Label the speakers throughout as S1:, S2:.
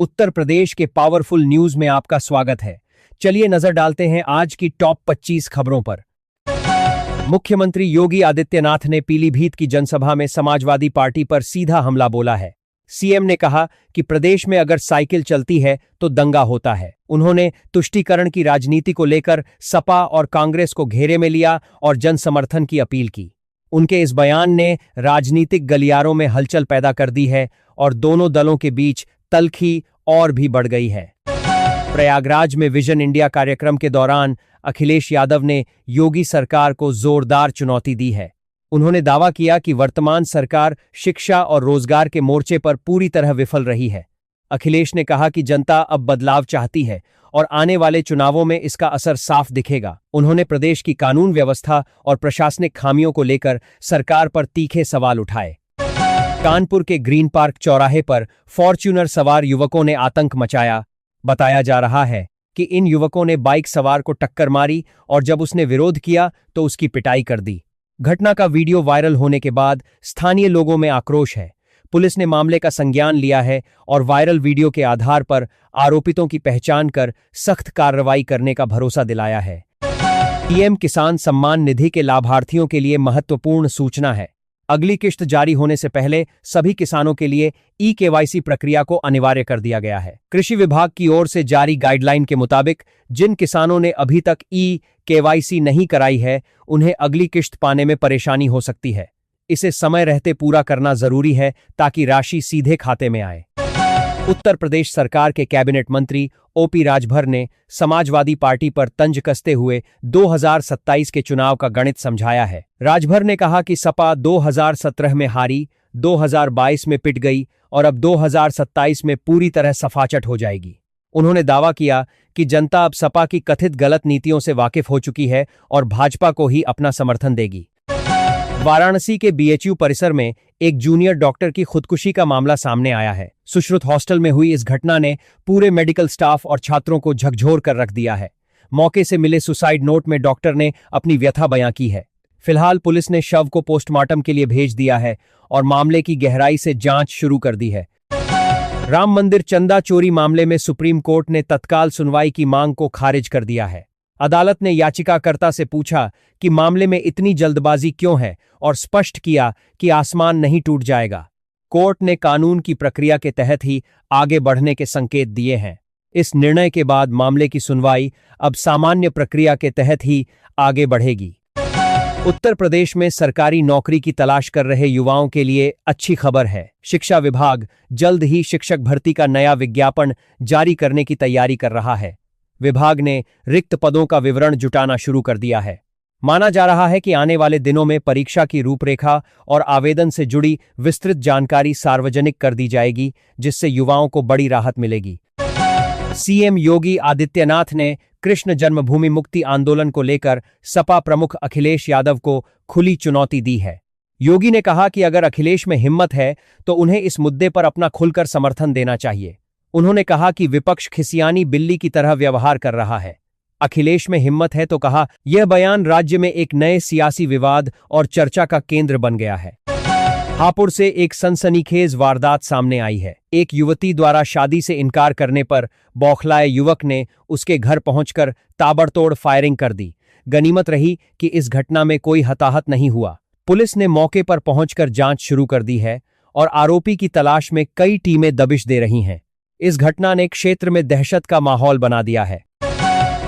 S1: उत्तर प्रदेश के powerful news में आपका स्वागत है। चलिए नजर डालते हैं आज की टॉप 25 खबरों पर। मुख्यमंत्री योगी आदित्यनाथ ने पीलीभीत की जनसभा में समाजवादी पार्टी पर सीधा हमला बोला है। सीएम ने कहा कि प्रदेश में अगर साइकिल चलती है तो दंगा होता है। उन्होंने तुष्टीकरण की राजनीति को लेकर सपा और कांग्रेस को घेरे में लिया और जन समर्थन की अपील की। उनके इस बयान ने राजनीतिक गलियारों में हलचल पैदा कर दी है और दोनों दलों के बीच तल्खी और भी बढ़ गई है। प्रयागराज में विजन इंडिया कार्यक्रम के दौरान अखिलेश यादव ने योगी सरकार को जोरदार चुनौती दी है। उन्होंने दावा किया कि वर्तमान सरकार शिक्षा और रोजगार के मोर्चे पर पूरी तरह विफल रही है। अखिलेश ने कहा कि जनता अब बदलाव चाहती है और आने वाले चुनावों में इसका असर साफ दिखेगा। उन्होंने प्रदेश की कानून व्यवस्था और प्रशासनिक खामियों को लेकर सरकार पर तीखे सवाल उठाए। कानपुर के ग्रीन पार्क चौराहे पर फॉर्च्यूनर सवार युवकों ने आतंक मचाया। बताया जा रहा है कि इन युवकों ने बाइक सवार को टक्कर मारी और जब उसने विरोध किया तो उसकी पिटाई कर दी। घटना का वीडियो वायरल होने के बाद स्थानीय लोगों में आक्रोश है। पुलिस ने मामले का संज्ञान लिया है और वायरल वीडियो के आधार पर आरोपितों की पहचान कर सख्त कार्रवाई करने का भरोसा दिलाया है। पीएम किसान सम्मान निधि के लाभार्थियों के लिए महत्वपूर्ण सूचना है। अगली किश्त जारी होने से पहले सभी किसानों के लिए ई-केवाईसी प्रक्रिया को अनिवार्य कर दिया गया है। कृषि विभाग की ओर से जारी गाइडलाइन के मुताबिक जिन किसानों ने अभी तक ई-केवाईसी नहीं कराई है, उन्हें अगली किश्त पाने में परेशानी हो सकती है। इसे समय रहते पूरा करना जरूरी है ताकि राशि सीधे खाते में आए। उत्तर प्रदेश सरकार के कैबिनेट मंत्री ओपी राजभर ने समाजवादी पार्टी पर तंज कसते हुए 2027 के चुनाव का गणित समझाया है। राजभर ने कहा कि सपा 2017 में हारी, 2022 में पिट गई और अब 2027 में पूरी तरह सफाचट हो जाएगी। उन्होंने दावा किया कि जनता अब सपा की कथित गलत नीतियों से वाकिफ हो चुकी है और भाजपा को ही अपना समर्थन देगी। वाराणसी के बीएचयू परिसर में एक जूनियर डॉक्टर की खुदकुशी का मामला सामने आया है। सुश्रुत हॉस्टल में हुई इस घटना ने पूरे मेडिकल स्टाफ और छात्रों को झकझोर कर रख दिया है। मौके से मिले सुसाइड नोट में डॉक्टर ने अपनी व्यथा बयां की है। फिलहाल पुलिस ने शव को पोस्टमार्टम के लिए भेज दिया है और मामले की गहराई से जांच शुरू कर दी है। राम मंदिर चंदा चोरी मामले में सुप्रीम कोर्ट ने तत्काल सुनवाई की मांग को खारिज कर दिया है। अदालत ने याचिकाकर्ता से पूछा कि मामले में इतनी जल्दबाजी क्यों है और स्पष्ट किया कि आसमान नहीं टूट जाएगा। कोर्ट ने कानून की प्रक्रिया के तहत ही आगे बढ़ने के संकेत दिए हैं। इस निर्णय के बाद मामले की सुनवाई अब सामान्य प्रक्रिया के तहत ही आगे बढ़ेगी। उत्तर प्रदेश में सरकारी नौकरी की तलाश कर रहे युवाओं के लिए अच्छी खबर है। शिक्षा विभाग जल्द ही शिक्षक भर्ती का नया विज्ञापन जारी करने की तैयारी कर रहा है। विभाग ने रिक्त पदों का विवरण जुटाना शुरू कर दिया है। माना जा रहा है कि आने वाले दिनों में परीक्षा की रूपरेखा और आवेदन से जुड़ी विस्तृत जानकारी सार्वजनिक कर दी जाएगी, जिससे युवाओं को बड़ी राहत मिलेगी। सीएम योगी आदित्यनाथ ने कृष्ण जन्मभूमि मुक्ति आंदोलन को लेकर सपा प्रमुख अखिलेश यादव को खुली चुनौती दी है। योगी ने कहा कि अगर अखिलेश में हिम्मत है तो उन्हें इस मुद्दे पर अपना खुलकर समर्थन देना चाहिए। उन्होंने कहा कि विपक्ष खिसियानी बिल्ली की तरह व्यवहार कर रहा है। अखिलेश में हिम्मत है तो कहा, यह बयान राज्य में एक नए सियासी विवाद और चर्चा का केंद्र बन गया है। हापुड़ से एक सनसनीखेज वारदात सामने आई है। एक युवती द्वारा शादी से इनकार करने पर बौखलाए युवक ने उसके घर पहुंचकर ताबड़तोड़ फायरिंग कर दी। गनीमत रही कि इस घटना में कोई हताहत नहीं हुआ। पुलिस ने मौके पर पहुंचकर जांच शुरू कर दी है और आरोपी की तलाश में कई टीमें दबिश दे रही हैं। इस घटना ने क्षेत्र में दहशत का माहौल बना दिया है।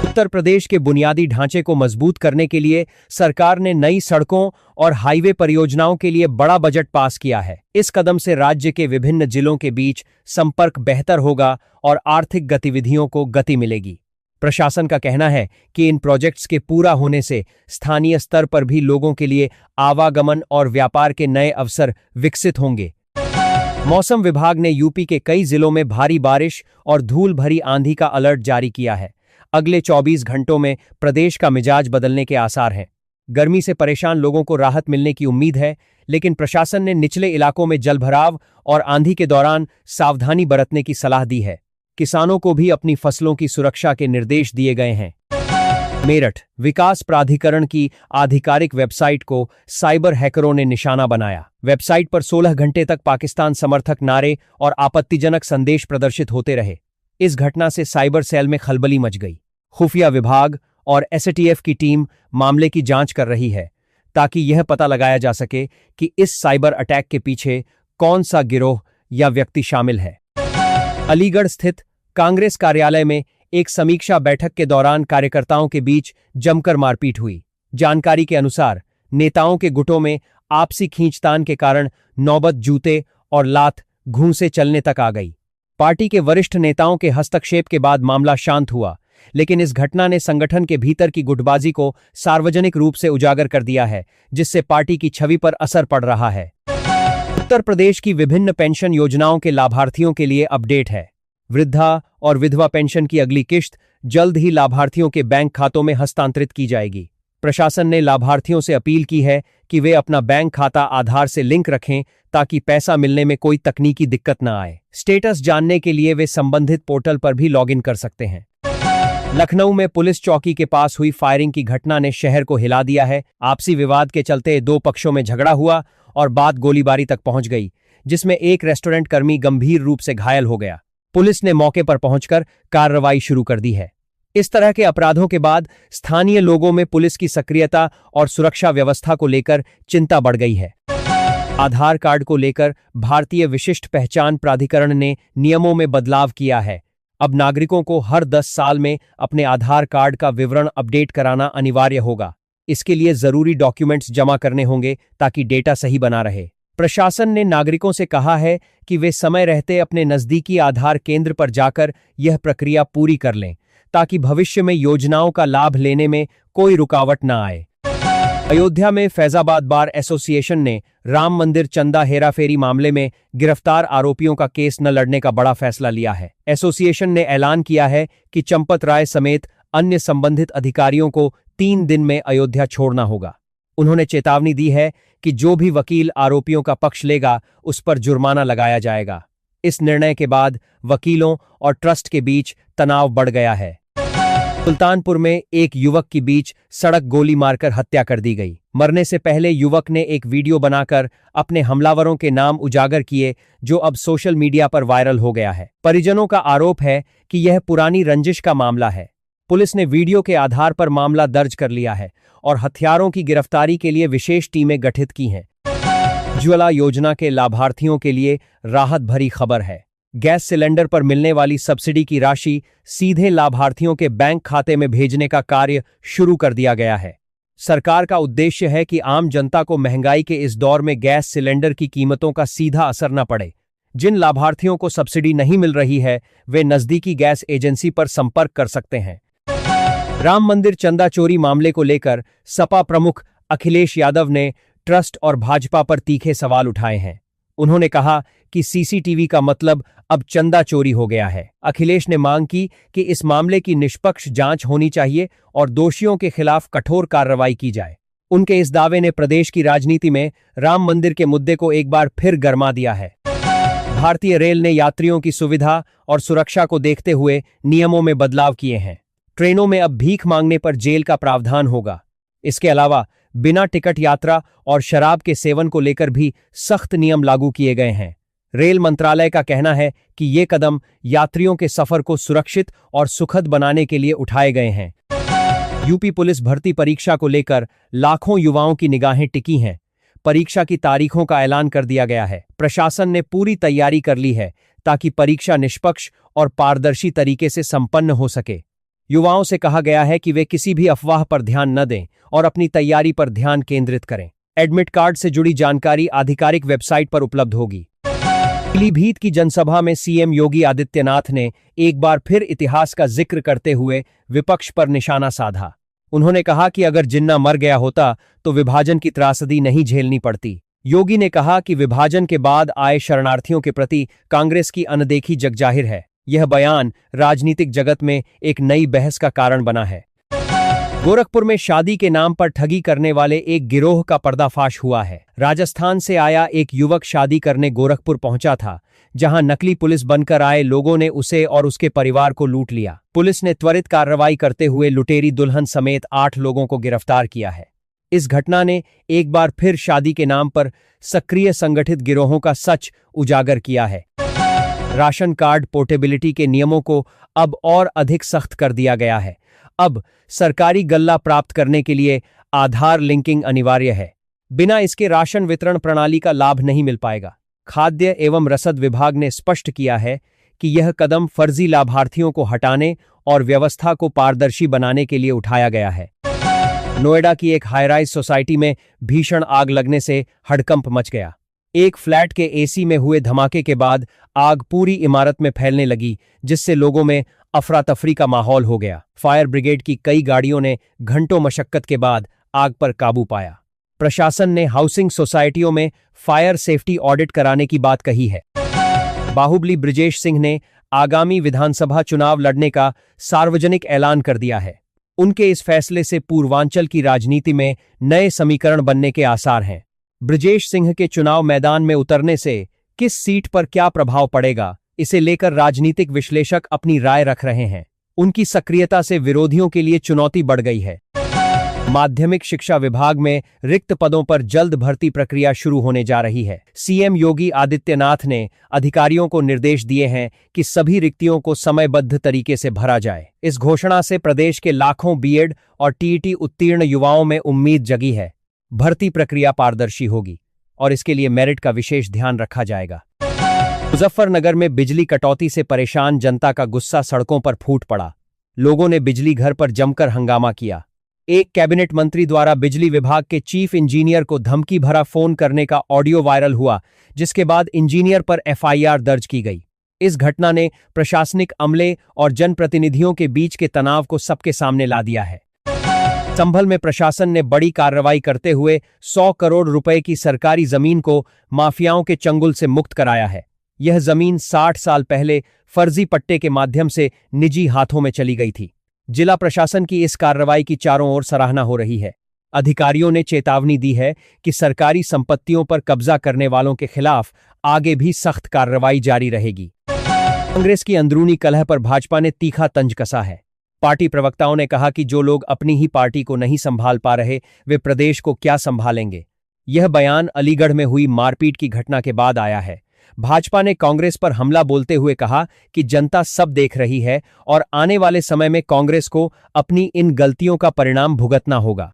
S1: उत्तर प्रदेश के बुनियादी ढांचे को मजबूत करने के लिए सरकार ने नई सड़कों और हाईवे परियोजनाओं के लिए बड़ा बजट पास किया है। इस कदम से राज्य के विभिन्न जिलों के बीच संपर्क बेहतर होगा और आर्थिक गतिविधियों को गति मिलेगी। प्रशासन का कहना है कि इन प्रोजेक्ट्स के पूरा होने से स्थानीय स्तर पर भी लोगों के लिए आवागमन और व्यापार के नए अवसर विकसित होंगे। मौसम विभाग ने यूपी के कई जिलों में भारी बारिश और धूल भरी आंधी का अलर्ट जारी किया है। अगले 24 घंटों में प्रदेश का मिजाज बदलने के आसार हैं। गर्मी से परेशान लोगों को राहत मिलने की उम्मीद है, लेकिन प्रशासन ने निचले इलाकों में जलभराव और आंधी के दौरान सावधानी बरतने की सलाह दी है। किसानों को भी अपनी फसलों की सुरक्षा के निर्देश दिए गए हैं। मेरठ विकास प्राधिकरण की आधिकारिक वेबसाइट को साइबर हैकरों ने निशाना बनाया। वेबसाइट पर 16 घंटे तक पाकिस्तान समर्थक नारे और आपत्तिजनक संदेश प्रदर्शित होते रहे। इस घटना से साइबर सेल में खलबली मच गई। खुफिया विभाग और एसटीएफ की टीम मामले की जांच कर रही है ताकि यह पता लगाया जा सके कि इस साइबर अटैक के पीछे कौन सा गिरोह या व्यक्ति शामिल है। अलीगढ़ स्थित कांग्रेस कार्यालय में एक समीक्षा बैठक के दौरान कार्यकर्ताओं के बीच जमकर मारपीट हुई। जानकारी के अनुसार नेताओं के गुटों में आपसी खींचतान के कारण नौबत जूते और लात घूंसे चलने तक आ गई। पार्टी के वरिष्ठ नेताओं के हस्तक्षेप के बाद मामला शांत हुआ, लेकिन इस घटना ने संगठन के भीतर की गुटबाजी को सार्वजनिक रूप से उजागर कर दिया है, जिससे पार्टी की छवि पर असर पड़ रहा है। उत्तर प्रदेश की विभिन्न पेंशन योजनाओं के लाभार्थियों के लिए अपडेट है। वृद्धा और विधवा पेंशन की अगली किश्त जल्द ही लाभार्थियों के बैंक खातों में हस्तांतरित की जाएगी। प्रशासन ने लाभार्थियों से अपील की है कि वे अपना बैंक खाता आधार से लिंक रखें ताकि पैसा मिलने में कोई तकनीकी दिक्कत न आए। स्टेटस जानने के लिए वे संबंधित पोर्टल पर भी लॉगिन कर सकते हैं। लखनऊ में पुलिस चौकी के पास हुई फायरिंग की घटना ने शहर को हिला दिया है। आपसी विवाद के चलते दो पक्षों में झगड़ा हुआ और बात गोलीबारी तक पहुंच गई, जिसमें एक रेस्टोरेंट कर्मी गंभीर रूप से घायल हो गया। पुलिस ने मौके पर पहुंचकर कार्रवाई शुरू कर दी है। इस तरह के अपराधों के बाद स्थानीय लोगों में पुलिस की सक्रियता और सुरक्षा व्यवस्था को लेकर चिंता बढ़ गई है। आधार कार्ड को लेकर भारतीय विशिष्ट पहचान प्राधिकरण ने नियमों में बदलाव किया है। अब नागरिकों को हर 10 साल में अपने आधार कार्ड का विवरण अपडेट कराना अनिवार्य होगा। इसके लिए जरूरी डॉक्यूमेंट्स जमा करने होंगे ताकि डेटा सही बना रहे। प्रशासन ने नागरिकों से कहा है कि वे समय रहते अपने नजदीकी आधार केंद्र पर जाकर यह प्रक्रिया पूरी कर लें ताकि भविष्य में योजनाओं का लाभ लेने में कोई रुकावट न आए। अयोध्या में फैजाबाद बार एसोसिएशन ने राम मंदिर चंदा हेराफेरी मामले में गिरफ्तार आरोपियों का केस न लड़ने का बड़ा फैसला लिया है। एसोसिएशन ने ऐलान किया है कि चंपत राय समेत अन्य संबंधित अधिकारियों को 3 दिन में अयोध्या छोड़ना होगा। उन्होंने चेतावनी दी है कि जो भी वकील आरोपियों का पक्ष लेगा उस पर जुर्माना लगाया जाएगा। इस निर्णय के बाद वकीलों और ट्रस्ट के बीच तनाव बढ़ गया है। सुल्तानपुर में एक युवक की बीच सड़क गोली मारकर हत्या कर दी गई। मरने से पहले युवक ने एक वीडियो बनाकर अपने हमलावरों के नाम उजागर किए, जो अब सोशल मीडिया पर वायरल हो गया है। परिजनों का आरोप है कि यह पुरानी रंजिश का मामला है। पुलिस ने वीडियो के आधार पर मामला दर्ज कर लिया है और हथियारों की गिरफ्तारी के लिए विशेष टीमें गठित की हैं। उज्ज्वला योजना के लाभार्थियों के लिए राहत भरी खबर है। गैस सिलेंडर पर मिलने वाली सब्सिडी की राशि सीधे लाभार्थियों के बैंक खाते में भेजने का कार्य शुरू कर दिया गया है। सरकार का उद्देश्य है कि आम जनता को महंगाई के इस दौर में गैस सिलेंडर की कीमतों का सीधा असर न पड़े। जिन लाभार्थियों को सब्सिडी नहीं मिल रही है, वे नजदीकी गैस एजेंसी पर संपर्क कर सकते हैं। राम मंदिर चंदा चोरी मामले को लेकर सपा प्रमुख अखिलेश यादव ने ट्रस्ट और भाजपा पर तीखे सवाल उठाए हैं। उन्होंने कहा कि सीसीटीवी का मतलब अब चंदा चोरी हो गया है। अखिलेश ने मांग की कि इस मामले की निष्पक्ष जांच होनी चाहिए और दोषियों के खिलाफ कठोर कार्रवाई की जाए। उनके इस दावे ने प्रदेश की राजनीति में राम मंदिर के मुद्दे को एक बार फिर गरमा दिया है। भारतीय रेल ने यात्रियों की सुविधा और सुरक्षा को देखते हुए नियमों में बदलाव किए हैं। ट्रेनों में अब भीख मांगने पर जेल का प्रावधान होगा। इसके अलावा बिना टिकट यात्रा और शराब के सेवन को लेकर भी सख्त नियम लागू किए गए हैं। रेल मंत्रालय का कहना है कि ये कदम यात्रियों के सफर को सुरक्षित और सुखद बनाने के लिए उठाए गए हैं। यूपी पुलिस भर्ती परीक्षा को लेकर लाखों युवाओं की निगाहें टिकी हैं। परीक्षा की तारीखों का ऐलान कर दिया गया है। प्रशासन ने पूरी तैयारी कर ली है ताकि परीक्षा निष्पक्ष और पारदर्शी तरीके से संपन्न हो सके। युवाओं से कहा गया है कि वे किसी भी अफवाह पर ध्यान न दें और अपनी तैयारी पर ध्यान केंद्रित करें। एडमिट कार्ड से जुड़ी जानकारी आधिकारिक वेबसाइट पर उपलब्ध होगी। पीलीभीत की जनसभा में सीएम योगी आदित्यनाथ ने एक बार फिर इतिहास का जिक्र करते हुए विपक्ष पर निशाना साधा। उन्होंने कहा कि अगर जिन्ना मर गया होता तो विभाजन की त्रासदी नहीं झेलनी पड़ती। योगी ने कहा कि विभाजन के बाद आए शरणार्थियों के प्रति कांग्रेस की अनदेखी जगजाहिर है। यह बयान राजनीतिक जगत में एक नई बहस का कारण बना है। गोरखपुर में शादी के नाम पर ठगी करने वाले एक गिरोह का पर्दाफाश हुआ है। राजस्थान से आया एक युवक शादी करने गोरखपुर पहुंचा था, जहां नकली पुलिस बनकर आए लोगों ने उसे और उसके परिवार को लूट लिया। पुलिस ने त्वरित कार्रवाई करते हुए लुटेरी दुल्हन समेत 8 लोगों को गिरफ्तार किया है। इस घटना ने एक बार फिर शादी के नाम पर सक्रिय संगठित गिरोहों का सच उजागर किया है। राशन कार्ड पोर्टेबिलिटी के नियमों को अब और अधिक सख्त कर दिया गया है। अब सरकारी गल्ला प्राप्त करने के लिए आधार लिंकिंग अनिवार्य है। बिना इसके राशन वितरण प्रणाली का लाभ नहीं मिल पाएगा। खाद्य एवं रसद विभाग ने स्पष्ट किया है कि यह कदम फर्जी लाभार्थियों को हटाने और व्यवस्था को पारदर्शी बनाने के लिए उठाया गया है। नोएडा की एक हाईराइज सोसाइटी में भीषण आग लगने से हड़कंप मच गया। एक फ्लैट के एसी में हुए धमाके के बाद आग पूरी इमारत में फैलने लगी, जिससे लोगों में अफरा तफरी का माहौल हो गया। फायर ब्रिगेड की कई गाड़ियों ने घंटों मशक्कत के बाद आग पर काबू पाया। प्रशासन ने हाउसिंग सोसाइटियों में फायर सेफ्टी ऑडिट कराने की बात कही है। बाहुबली बृजेश सिंह ने आगामी विधानसभा चुनाव लड़ने का सार्वजनिक ऐलान कर दिया है। उनके इस फैसले से पूर्वांचल की राजनीति में नए समीकरण बनने के आसार हैं। बृजेश सिंह के चुनाव मैदान में उतरने से किस सीट पर क्या प्रभाव पड़ेगा, इसे लेकर राजनीतिक विश्लेषक अपनी राय रख रहे हैं। उनकी सक्रियता से विरोधियों के लिए चुनौती बढ़ गई है। माध्यमिक शिक्षा विभाग में रिक्त पदों पर जल्द भर्ती प्रक्रिया शुरू होने जा रही है। सीएम योगी आदित्यनाथ ने अधिकारियों को निर्देश दिए हैं कि सभी रिक्तियों को समयबद्ध तरीके से भरा जाए। इस घोषणा से प्रदेश के लाखों बीएड और टीईटी उत्तीर्ण युवाओं में उम्मीद जगी है। भर्ती प्रक्रिया पारदर्शी होगी और इसके लिए मेरिट का विशेष ध्यान रखा जाएगा। मुजफ्फरनगर में बिजली कटौती से परेशान जनता का गुस्सा सड़कों पर फूट पड़ा। लोगों ने बिजली घर पर जमकर हंगामा किया। एक कैबिनेट मंत्री द्वारा बिजली विभाग के चीफ इंजीनियर को धमकी भरा फोन करने का ऑडियो वायरल हुआ, जिसके बाद इंजीनियर पर एफआईआर दर्ज की गई। इस घटना ने प्रशासनिक अमले और जनप्रतिनिधियों के बीच के तनाव को सबके सामने ला दिया है। संभल में प्रशासन ने बड़ी कार्रवाई करते हुए 100 करोड़ रुपए की सरकारी जमीन को माफियाओं के चंगुल से मुक्त कराया है। यह जमीन 60 साल पहले फर्जी पट्टे के माध्यम से निजी हाथों में चली गई थी। जिला प्रशासन की इस कार्रवाई की चारों ओर सराहना हो रही है। अधिकारियों ने चेतावनी दी है कि सरकारी संपत्तियों पर कब्जा करने वालों के खिलाफ आगे भी सख्त कार्रवाई जारी रहेगी। कांग्रेस की अंदरूनी कलह पर भाजपा ने तीखा तंज कसा है। पार्टी प्रवक्ताओं ने कहा कि जो लोग अपनी ही पार्टी को नहीं संभाल पा रहे, वे प्रदेश को क्या संभालेंगे। यह बयान अलीगढ़ में हुई मारपीट की घटना के बाद आया है। भाजपा ने कांग्रेस पर हमला बोलते हुए कहा कि जनता सब देख रही है और आने वाले समय में कांग्रेस को अपनी इन गलतियों का परिणाम भुगतना होगा।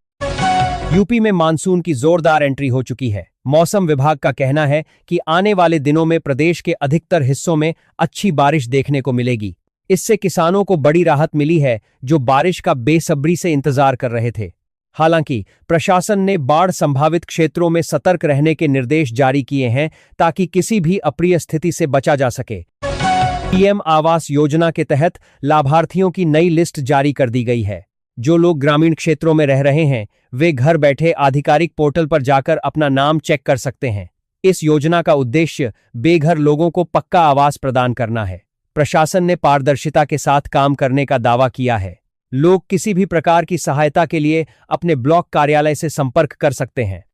S1: यूपी में मानसून की जोरदार एंट्री हो चुकी है। मौसम विभाग का कहना है कि आने वाले दिनों में प्रदेश के अधिकतर हिस्सों में अच्छी बारिश देखने को मिलेगी। इससे किसानों को बड़ी राहत मिली है, जो बारिश का बेसब्री से इंतजार कर रहे थे। हालांकि प्रशासन ने बाढ़ संभावित क्षेत्रों में सतर्क रहने के निर्देश जारी किए हैं, ताकि किसी भी अप्रिय स्थिति से बचा जा सके। पीएम आवास योजना के तहत लाभार्थियों की नई लिस्ट जारी कर दी गई है। जो लोग ग्रामीण क्षेत्रों में रह रहे हैं, वे घर बैठे आधिकारिक पोर्टल पर जाकर अपना नाम चेक कर सकते हैं। इस योजना का उद्देश्य बेघर लोगों को पक्का आवास प्रदान करना है। प्रशासन ने पारदर्शिता के साथ काम करने का दावा किया है। लोग किसी भी प्रकार की सहायता के लिए अपने ब्लॉक कार्यालय से संपर्क कर सकते हैं।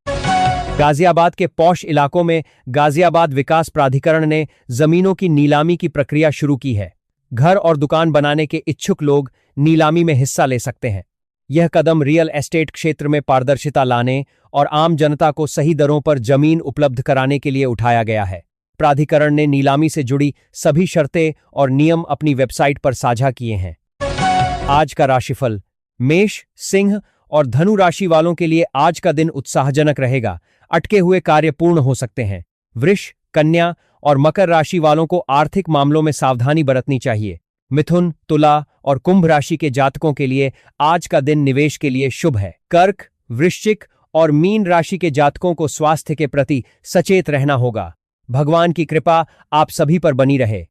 S1: गाजियाबाद के पॉश इलाकों में गाजियाबाद विकास प्राधिकरण ने जमीनों की नीलामी की प्रक्रिया शुरू की है। घर और दुकान बनाने के इच्छुक लोग नीलामी में हिस्सा ले सकते हैं। यह कदम रियल एस्टेट क्षेत्र में पारदर्शिता लाने और आम जनता को सही दरों पर जमीन उपलब्ध कराने के लिए उठाया गया है। प्राधिकरण ने नीलामी से जुड़ी सभी शर्तें और नियम अपनी वेबसाइट पर साझा किए हैं। आज का राशिफल। मेष, सिंह और धनु राशि वालों के लिए आज का दिन उत्साहजनक रहेगा। अटके हुए कार्य पूर्ण हो सकते हैं। वृष, कन्या और मकर राशि वालों को आर्थिक मामलों में सावधानी बरतनी चाहिए। मिथुन, तुला और कुंभ राशि के जातकों के लिए आज का दिन निवेश के लिए शुभ है। कर्क, वृश्चिक और मीन राशि के जातकों को स्वास्थ्य के प्रति सचेत रहना होगा। भगवान की कृपा आप सभी पर बनी रहे।